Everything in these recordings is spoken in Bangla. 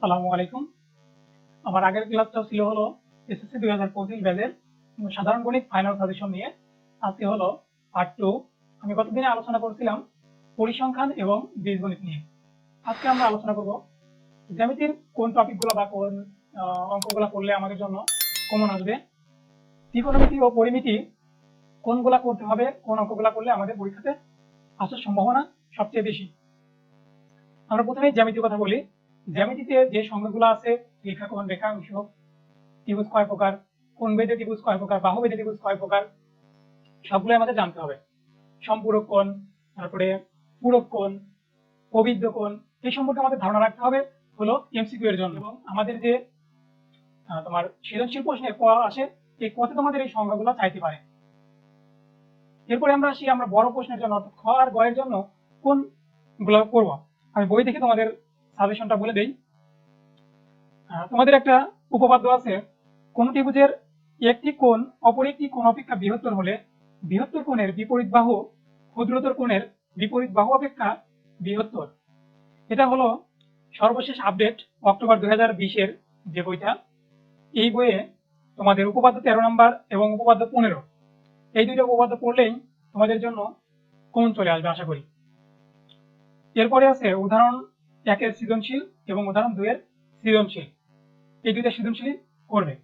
আসসালামু আলাইকুম। আমার আগের ক্লাসটা ছিল হলো এসএসসি 2025 ব্যাচের সাধারণ গণিত ফাইনাল সাজেশন নিয়ে। আজকে হলো পার্ট 2। আমি গতদিনে আলোচনা করছিলাম পরিসংখ্যান এবং বীজগণিত নিয়ে। আজকে আমরা আলোচনা করব জ্যামিতির কোন টপিকগুলো বা কোন অঙ্কগুলো করলে আমাদের জন্য কমন আসবে, ত্রিকোণমিতি ও পরিমিতি কোনগুলা করতে হবে, কোন অঙ্কগুলা করলে আমাদের পরীক্ষাতে আসার সম্ভাবনা সবচেয়ে বেশি। আমরা প্রথমেই জ্যামিতির কথা বলি। জ্যামিতিতে যে সংজ্ঞাগুলো আছে, রেখাকোণ, রেখাংশ, ত্রিভুজ কয় প্রকার, কোণ বেধে ত্রিভুজ কয় প্রকার, বাহু বেধে ত্রিভুজ কয় প্রকার, সবগুলো আমাদের জানতে হবে। সম্পূরক কোণ, তারপরে পূরক কোণ, অভিদ্ধ কোণ, এই সম্পর্কে আমাদের ধারণা রাখতে হবে হলো এমসিকিউ এর জন্য। এবং আমাদের যে তোমার সৃজনশীল প্রশ্নে ক আসে, এই কতে তোমাদের এই সংখ্যাগুলো চাইতে পারে। এরপরে আমরা আসি আমরা বড় প্রশ্নের জন্য, অর্থাৎ খ আর গ এর জন্য কোন গুলো করবো। আমি বই থেকে তোমাদের সাজেশনটা বলে দেই। তোমাদের একটা উপপাদ্য আছে, কোন ত্রিভুজের একটি কোণ অপর একটি কোণ অপেক্ষা বৃহত্তর হলে বৃহত্তর কোণের বিপরীত বাহু ক্ষুদ্রতর কোণের বিপরীত বাহু অপেক্ষা বৃহত্তর। এটা হলো সর্বশেষ আপডেট অক্টোবর 2020-এর যে বইটা, এই বইয়ে তোমাদের উপপাদ্য 13 নম্বর এবং উপপাদ্য 15, এই দুইটা উপপাদ্য পড়লেই তোমাদের জন্য কমন চলে আসবে আশা করি। এরপরে আছে উদাহরণ 1-এর সৃজনশীল এবং উদাহরণ 2-এর সৃজনশীল, এই দুইটা সৃজনশীল করবে।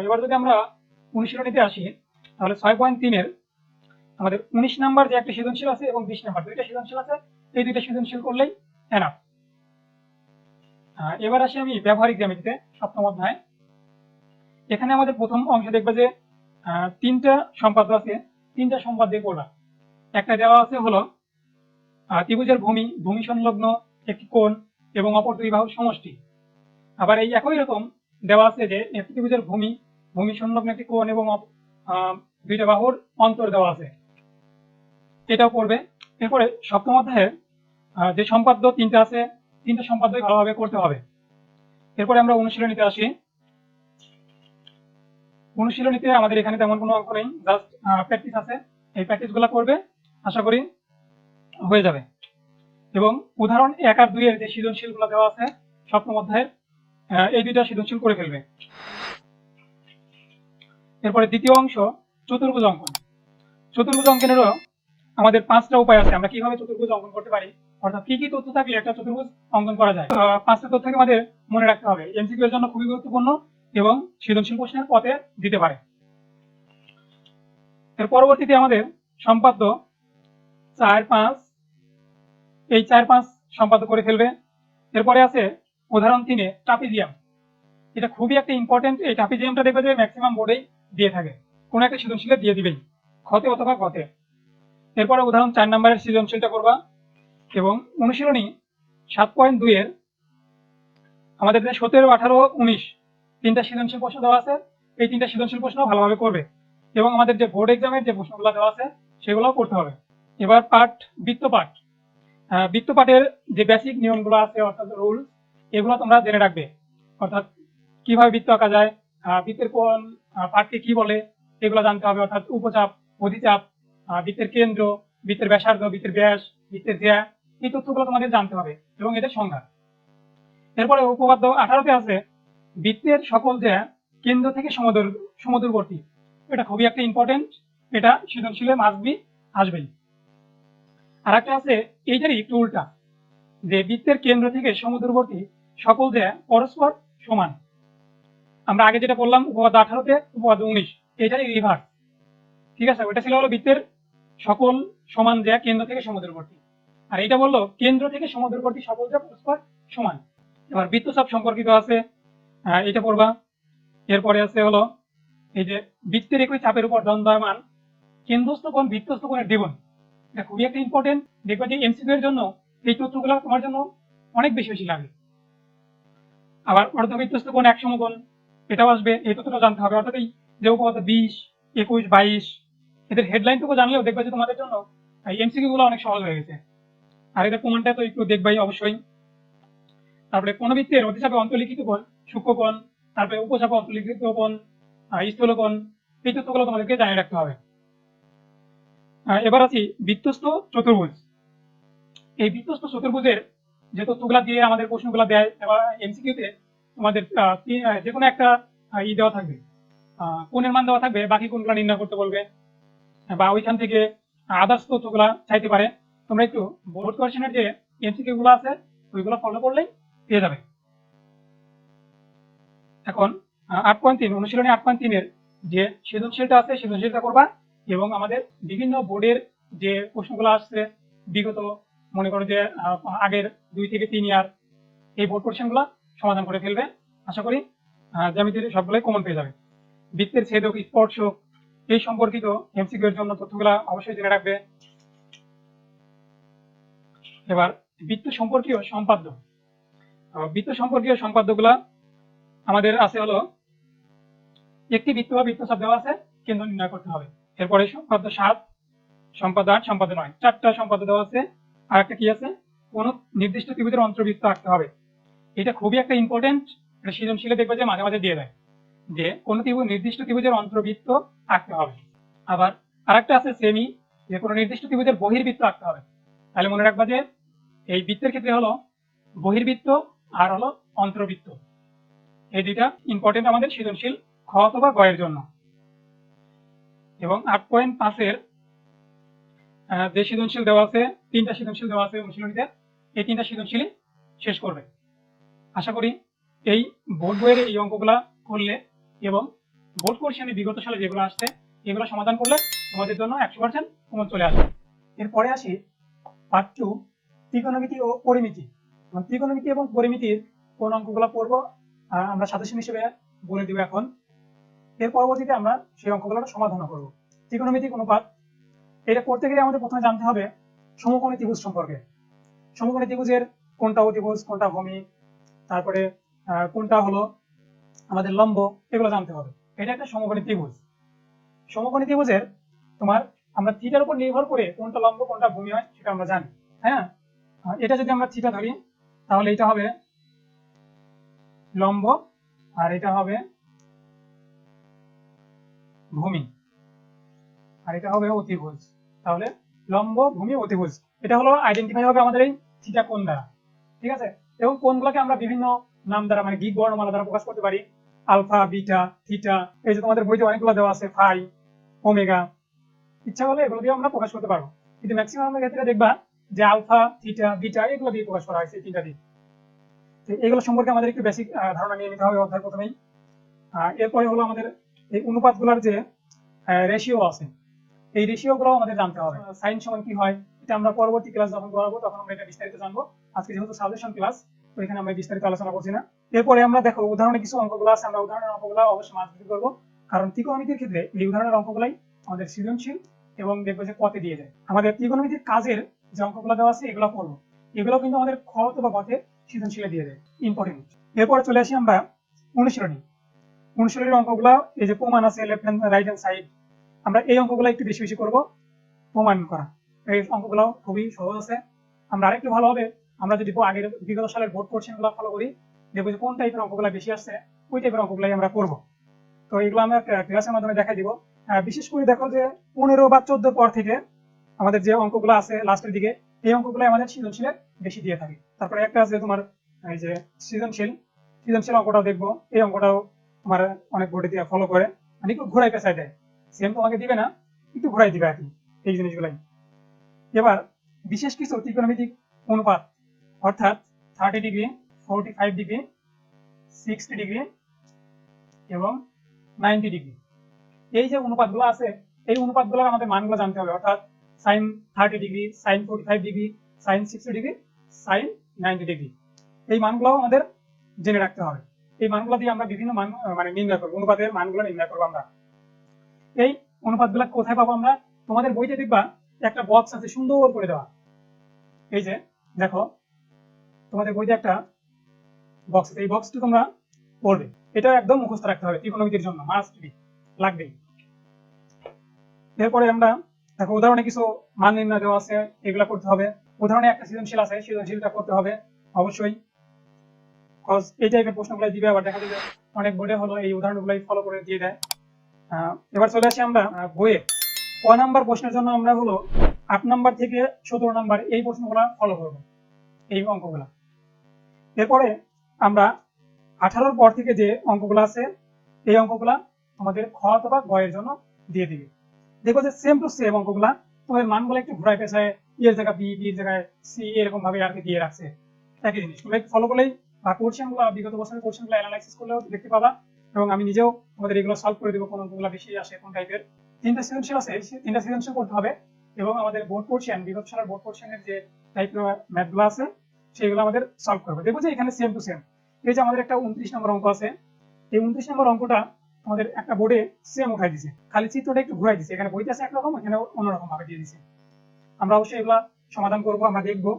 এবার যদি আমরা অনুশীলনীতে আসি, তাহলে 6.3-এর আমাদের 19 নাম্বার যে একটা সৃজনশীল আছে এবং 20 নাম্বার দুইটা সৃজনশীল আছে, এই দুইটা সৃজনশীল করলেই এনাফ। এবার আসি আমি ব্যবহারিক জ্যামিতিতে, 7ম অধ্যায়। এখানে আমাদের প্রথম অংশে দেখবে যে তিনটা সম্পাদ্য আছে, তিনটা সম্পাদ্য দিয়ে করবা। একটা দেওয়া আছে হলো ত্রিভুজের ভূমি সংলগ্ন একটি কোণ এবং অপর দুই বাহুর সমষ্টি। আবার এই একই রকম দেওয়া আছে যে একটি ত্রিভুজের ভূমি সংলগ্ন একটি কোণ এবং দুইটা বাহুর অন্তর দেওয়া আছে, এটাও পড়বে। এরপরে 7ম অধ্যায়ে যে সম্পাদ্য তিনটা আছে, তিনটা সম্পাদ্যই ভালোভাবে করতে হবে। এরপরে আমরা অনুশীলনীতে আসি। অনুশীলনীতে আমাদের এখানে তেমন কোনো অঙ্ক নেই, জাস্ট প্র্যাকটিস আছে। এই প্র্যাকটিস গুলা করবে, আশা করি হয়ে যাবে। এবং উদাহরণ 1 আর 2-এর যে সৃজনশীল গুলো দেওয়া আছে 7ম অধ্যায়ের, এই দুইটা সৃজনশীল করে ফেলবে। এরপরে দ্বিতীয় অংশ চতুর্ভুজ অঙ্কন। চতুর্ভুজ অঙ্কনেরও আমাদের 5টা উপায় আছে আমরা কিভাবে চতুর্ভুজ অঙ্কন করতে পারি, অর্থাৎ কি কি তথ্য থাকলে একটা চতুর্ভুজ অঙ্কন করা যায়। 5টা তথ্যকে আমাদের মনে রাখতে হবে, এমসিকিউ এর জন্য খুবই গুরুত্বপূর্ণ এবং সৃজনশীল প্রশ্নের পথে দিতে পারে। এর পরবর্তীতে আমাদের সম্পাদ্য 4-5, এই 4-5 সম্পাদ্য করে ফেলবে। এরপরে আছে উদাহরণ 3-এ ট্রাপিজিয়াম। এটা খুবই একটা ইম্পর্টেন্ট, এই ট্রাপিজিয়ামটা দেখবে যে ম্যাক্সিমাম বোর্ডেই দিয়ে থাকে, কোনো একটা সৃজনশীলে দিয়ে দিবেই, ক্ষতে অথবা গতে। এরপরে উদাহরণ 4 নম্বরের সৃজনশীলটা করবা। এবং অনুশীলনী 7.2-এর আমাদের যে 17, 18, 19 তিনটা সৃজনশীল প্রশ্ন দেওয়া আছে, এই তিনটা সৃজনশীল প্রশ্ন ভালোভাবে করবে এবং আমাদের যে বোর্ড এক্সামের যে প্রশ্নগুলো দেওয়া আছে সেগুলোও করতে হবে। এবার বৃত্তপাঠ। বৃত্তপাঠের যে বেসিক নিয়মগুলো আছে অর্থাৎ রুলস, এগুলো তোমরা জেনে রাখবে। অর্থাৎ কিভাবে বৃত্ত আঁকা যায়, বৃত্তের কোন পার্টকে কি বলে, এগুলো জানতে হবে। অর্থাৎ উপচাপ, অধিচাপ, বৃত্তের কেন্দ্র, বৃত্তের ব্যাসার্ধ, বৃত্তের ব্যাস, বৃত্তের জ্যা, এই তথ্যগুলো তোমাদের জানতে হবে এবং এদের সংজ্ঞা। এরপরে উপপাদ্য 18-তে আছে বৃত্তের সকল জ্যা কেন্দ্র থেকে সমদূরবর্তী। এটা খুবই একটা ইম্পর্টেন্ট, এটা সৃজনশীলে মাস্ট বি আসবেই। আর একটা আছে এইটারই একটু উল্টা, যে বৃত্তের কেন্দ্র থেকে সমদূরবর্তী সকল জ্যা পরস্পর সমান। আমরা আগে যেটা বললাম উপপাদ্য 18-তে, উপপাদ্য 19 এটারই রিভার্স। ঠিক আছে, ওইটা ছিল হলো বৃত্তের সকল সমান জ্যা কেন্দ্র থেকে সমদূরবর্তী, আর এটা বললো কেন্দ্র থেকে সমদূরবর্তী সকল জ্যা পরস্পর সমান। এবার বৃত্তচাপ সম্পর্কিত আছে, এটা পড়বা। এরপরে আছে হলো এই যে বৃত্তের একই চাপের উপর দণ্ডায়মান কেন্দ্রস্থ কোণ বৃত্তস্থ কোণের দ্বিগুণ। এটা খুবই একটা ইম্পর্টেন্ট, দেখবে যে এমসিকিউ এর জন্য এই তথ্যগুলো তোমার জন্য অনেক বেশি বেশি লাগে। আবার অর্ধবৃত্তস্থ কোণ এক সমকোণ, এটাও আসবে, এই তথ্যটা জানতে হবে। অর্থাৎ এই যে উপপাদ্য 20, 21, 22 এদের হেডলাইনটুকু জানলেও দেখবে যে তোমাদের জন্য এই এমসিকিউ গুলো অনেক সহজ হয়ে গেছে। আর এদের প্রমাণটা তো একটু দেখবাই অবশ্যই। তারপরে কোন বৃত্তের অতিচাপে অন্তর্লিখিত কোণ সূক্ষ্মকোণ, তারপরে উপচাপে অন্তর্লিখিত কোণ স্থূলকোণ, এই তথ্যগুলো তোমাদেরকে জানিয়ে রাখতে হবে। এবার আছি বৃত্তস্থ চতুর্ভুজ। এই বৃত্তস্থ চতুর্ভুজের যে তথ্যগুলা দিয়ে আমাদের প্রশ্নগুলো দেয়, এবার এমসিকিউতে তোমাদের যে কোনো একটা দেওয়া থাকবে, কোণের মান দেওয়া থাকবে, বাকি কোণগুলো নির্ণয় করতে বলবে, বা ওইখান থেকে আদার্স তথ্যগুলা চাইতে পারে। তোমরা একটু বোর্ড কোয়েশ্চেনের যে এমসিকিউ গুলো আছে ওইগুলো ফলো করলেই পেয়ে যাবে। এখন 8.3 অনুশীলনী 8.3 এর যে সৃজনশীলটা আছে সৃজনশীলটা করবা, এবং আমাদের বিভিন্ন বোর্ডের যে প্রশ্নগুলো আসছে বিগত, মনে করো যে আগের 2 থেকে 3 ইয়ার, এই বোর্ড কোয়েশ্চেনগুলো সমাধান করে ফেলবে। আশা করি জ্যামিতির সবগুলোই কমন পেয়ে যাবে। বৃত্তের ছেদক, স্পর্শক এই সম্পর্কিত এমসিকিউ এর জন্য তথ্যগুলো অবশ্যই জেনে রাখবে। এবার বৃত্ত সম্পর্কীয় সম্পাদ্য, বৃত্ত সম্পর্কীয় সম্পাদ্যগুলা আমাদের আছে হলো একটি বৃত্ত বা বৃত্তচাপ দেওয়া আছে, কেন্দ্র নির্ণয় করতে হবে। এরপরে সম্পাদ্য 7, সম্পাদ্য 8, সম্পাদ্য 9, 4টা সম্পাদ্য দেওয়া আছে। আর একটা কি আছে, কোন নির্দিষ্ট ত্রিভুজের অন্তর্বৃত্ত আঁকতে হবে। এটা খুবই একটা ইম্পর্টেন্ট, এটা সৃজনশীলে দেখবে যে মাঝে মাঝে দিয়ে দেয় যে কোন নির্দিষ্ট ত্রিভুজের অন্তর্বৃত্ত আঁকতে হবে। আবার আরেকটা আছে সেমি, যে কোনো নির্দিষ্ট ত্রিভুজের বহির্বৃত্ত আঁকতে হবে। তাহলে মনে রাখবা যে এই বৃত্তের ক্ষেত্রে হলো বহির্বৃত্ত আর হলো অন্তর্বৃত্ত, এই দুইটা ইম্পর্টেন্ট আমাদের সৃজনশীল খ অথবা গ এর জন্য। এবং 8.5 এর যে সৃজনশীল দেওয়া আছে, 3টা সৃজনশীল দেওয়া আছে অনুশীলনীতে, এই 3টা সৃজনশীলই শেষ করবে। আশা করি এই বোর্ড বইয়ের এই অঙ্কগুলা করলে এবং বোর্ড কোশ্চেনে বিগত সালে যেগুলো আসছে এগুলো সমাধান করলে তোমাদের জন্য 100% কমন চলে আসবে। এরপরে আসি পার্ট 2, ত্রিকোণমিতি ও পরিমিতি। ত্রিকোণমিতি এবং পরিমিতির কোন অঙ্কগুলো পড়বো আমরা সাজেশন হিসেবে বলে দিব এখন। এর পরবর্তীতে আমরা সেই অঙ্কগুলো সমাধান করব। ত্রিকোণমিতিক অনুপাত, এটা করতে গেলে আমাদের প্রথমে জানতে হবে সমকোণী ত্রিভুজ সম্পর্কে। সমকোণী ত্রিভুজের কোনটা অতিভুজ, কোনটা ভূমি, তারপরে কোনটা হলো আমাদের লম্ব, এগুলো জানতে হবে। এটা একটা সমকোণী ত্রিভুজ। সমকোণী ত্রিভুজের তোমার আমরা থিটার উপর নির্ভর করে কোনটা লম্ব কোনটা ভূমি হয় সেটা আমরা জানি। হ্যাঁ, এটা যদি আমরা থিটা ধরি তাহলে এটা হবে লম্ব আর এটা হবে ভূমি, আর এটা হবে অতিভুজ। তাহলে লম্ব, ভূমি, অতিভুজ, এটা হলো আইডেন্টিফাই হবে আমাদের এই থিটা কোণ দ্বারা। ঠিক আছে, এবং কোণগুলোকে আমরা বিভিন্ন নাম দ্বারা মানে গ্রিক বর্ণমালা দ্বারা প্রকাশ করতে পারি, আলফা, বিটা, থিটা। এই যে তোমাদের বইতে অনেকগুলো দেওয়া আছে, ফাই, ওমেগা, ইচ্ছা হলে এগুলো দিয়ে আমরা প্রকাশ করতে পারবো। কিন্তু ম্যাক্সিমাম ক্ষেত্রে দেখবা যে আলফা, থিটা, বিটা এগুলো দিয়ে প্রকাশ করা হয়েছে, 3টা দিয়ে। তো এগুলো সম্পর্কে আমাদের একটু বেসিক ধারণা নিয়ে নিতে হবে অধ্যায় প্রথমেই। এরপরে হলো আমাদের এই অনুপাতগুলোর যে রেশিও আছে, এই রেশিও গুলো আমাদের জানতে হবে। সাইন সমান কি হয় এটা আমরা পরবর্তী ক্লাস যখন করাবো তখন আমরা এটা বিস্তারিত জানবো। আজকে যেহেতু সাজেশন ক্লাস, তো এখানে আমরা বিস্তারিত আলোচনা করছি না। এরপরে আমরা দেখো উদাহরণে কিছু অঙ্কগুলো আছে, আমরা উদাহরণের অঙ্কগুলো অবশ্যই মাঝখানে করবো, কারণ ত্রিকোণমিতির ক্ষেত্রে এই উদাহরণের অঙ্কগুলাই আমাদের সৃজনশীল এবং দেখবো যে কতে দিয়ে যায়। আমাদের ত্রিকোণমিতির কাজের যে অঙ্কগুলো দেওয়া আছে এগুলো করবো, এগুলো কিন্তু আমাদের খ অথবা গতে সৃজনশীলে দিয়ে দেয়, ইম্পর্টেন্ট। এরপরে চলে আসি আমরা অনুশীলনী। অনুশীলনীর অঙ্কগুলো এই যে প্রমাণ আছে left hand right hand side, আমরা এই অঙ্কগুলো একটু বেশি বেশি করবো প্রমাণ করা। এই অঙ্কগুলো খুবই সহজ আছে। আমরা আরেকটু ভালো হবে আমরা যদি আগের বিগত সালের বোর্ড কোশ্চেন গুলো ফলো করি, দেখবো যে কোন টাইপের অঙ্কগুলো বেশি আসছে, ওই টাইপের অঙ্কগুলাই আমরা করবো। তো এগুলো আমরা ক্লাসের মাধ্যমে দেখাই দিব। বিশেষ করে দেখো যে 15 বা 14 পর থেকে আমাদের যে অঙ্কগুলো আছে লাস্টের দিকে, এই অঙ্কগুলো আমাদের সৃজনশীলে বেশি দিয়ে থাকে। তারপরে একটা আছে তোমার এই যে সৃজনশীল, সৃজনশীল অঙ্কটাও দেখবো। এই অঙ্কটাও তোমার অনেক বোর্ডে দিয়ে ফলো করে, মানে একটু ঘোরাই পেঁচাই দেয়, সেম তোমাকে দিবে না, একটু ঘোরাই দিবে আর কি এই জিনিসগুলাই। এবার বিশেষ কিছু ত্রিকোণমিতিক অনুপাত, অর্থাৎ 30 ডিগ্রি, 45 ডিগ্রি, 60 ডিগ্রি এবং 90 ডিগ্রি, এই যে অনুপাতগুলো আছে এই অনুপাতগুলোর আমাদের মানগুলো জানতে হবে। অর্থাৎ sine 30 degree, sine 45 degree, sine 60 degree, sine 90 degree, এই মানগুলো আমাদের জেনে রাখতে হবে। এই মানগুলো দিয়ে আমরা বিভিন্ন মান মানে নির্ণয় করবো, অনুপাতের মানগুলো নির্ণয় করবো আমরা। এই অনুপাতগুলো কোথায় পাবো আমরা? তোমাদের বইতে দেখবা একটা বক্স আছে সুন্দর করে দেওয়া, এই যে দেখো তোমাদের বইতে একটা বক্স আছে, এই বক্সটি তোমরা পড়বে, এটা একদম মুখস্থ রাখতে হবে, ত্রিকোণমিতির জন্য মাস্ট বি, লাগবেই। এরপরে আমরা দেখো উদাহরণে কিছু মান নির্ণয় দেওয়া আছে, এগুলা করতে হবে। উদাহরণে একটা সৃজনশীল আছে, সৃজনশীলটা করতে হবে অবশ্যই, কজ এই টাইপের প্রশ্নগুলো দিবে, আবার দেখা যাবে অনেক বোর্ডে হলো এই উদাহরণগুলাই ফলো করে দিয়ে দেয়। এবার চলে আসি আমরা বইয়ে ক নাম্বার প্রশ্নের জন্য আমরা হলো 8 নাম্বার থেকে 17 নাম্বার এই প্রশ্নগুলো ফলো করবো, এই অঙ্কগুলা। এরপরে আমরা 18 পর থেকে যে অঙ্কগুলো আছে এই অঙ্কগুলা আমাদের খ অথবা গ এর জন্য দিয়ে দিবে। দেখো যে সেম টু সেম অঙ্কগুলা তোমাদের মানগুলো একটু ঘুরায় পেছায় এর জায়গায় বি, বির জায়গায় সি এরকম ভাবে আর কি দিয়ে রাখছে। একই জিনিস তোমরা ফলো করলেই বা কোশ্চেন গুলো বিগত বছরের কোশ্চেন গুলো অ্যানালাইসিস করলেও দেখতে পাবা, এবং আমি নিজেও তোমাদের এগুলো সলভ করে দেবো কোন অঙ্কগুলো বেশি আসে কোন টাইপের। 3টা সৃজনশীল আছে, সেই 3টা সৃজনশীল করতে হবে, এবং আমাদের বোর্ড পোর্শন বিগত সালের বোর্ড পোর্শনের যে টাইপের ম্যাথ গুলো আছে সেগুলো আমাদের সলভ করবে। দেখবো যে এখানে সেম টু সেম। এই যে আমাদের একটা 29 নম্বর অঙ্ক আছে, এই 29 নম্বর অঙ্কটা আমাদের একটা বোর্ডে সেম উঠাই দিছে, খালি চিত্রটা একটু ঘুরাই দিছে, এখানে বইতে আছে একরকম এখানে অন্যরকম ভাবে দিয়ে দিছে। আমরা অবশ্যই এগুলা সমাধান করব, আমরা দেখবো,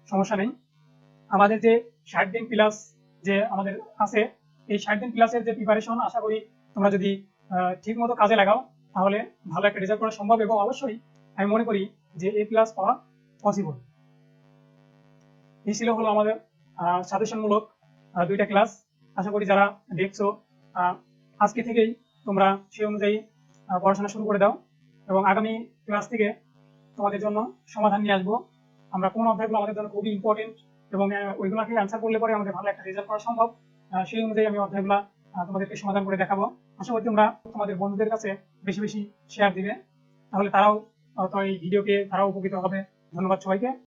সমস্যা নেই। আমাদের যে 60 দিন প্লাস যে আমাদের আছে, এই 60 দিন প্লাসের যে প্রিপারেশন আশা করি তোমরা যদি ঠিক মতো কাজে লাগাও তাহলে ভালো একটা রেজাল্ট করা সম্ভব, এবং অবশ্যই আমি মনে করি যে এ প্লাস পাওয়া পসিবল। এই ছিল হলো আমাদের সাজেশনমূলক 2টা ক্লাস। আশা করি যারা দেখছো আজকে থেকেই তোমরা সেই অনুযায়ী পড়াশোনা শুরু করে দাও, এবং আগামী ক্লাস থেকে তোমাদের জন্য সমাধান নিয়ে আসবো। আমরা কোন অধ্যায়গুলো আমাদের জন্য খুবই ইম্পর্টেন্ট এবং ওইগুলোকে অ্যান্সার করলে পরে আমাদের ভালো একটা রেজাল্ট করা সম্ভব, সেই অনুযায়ী আমি অধ্যায়গুলো তোমাদেরকে সমাধান করে দেখাবো। আশা করি তোমরা তোমাদের বন্ধুদের কাছে বেশি বেশি শেয়ার দিবে, তাহলে তারাও তো এই ভিডিওকে তারাও উপকৃত হবে। ধন্যবাদ সবাইকে।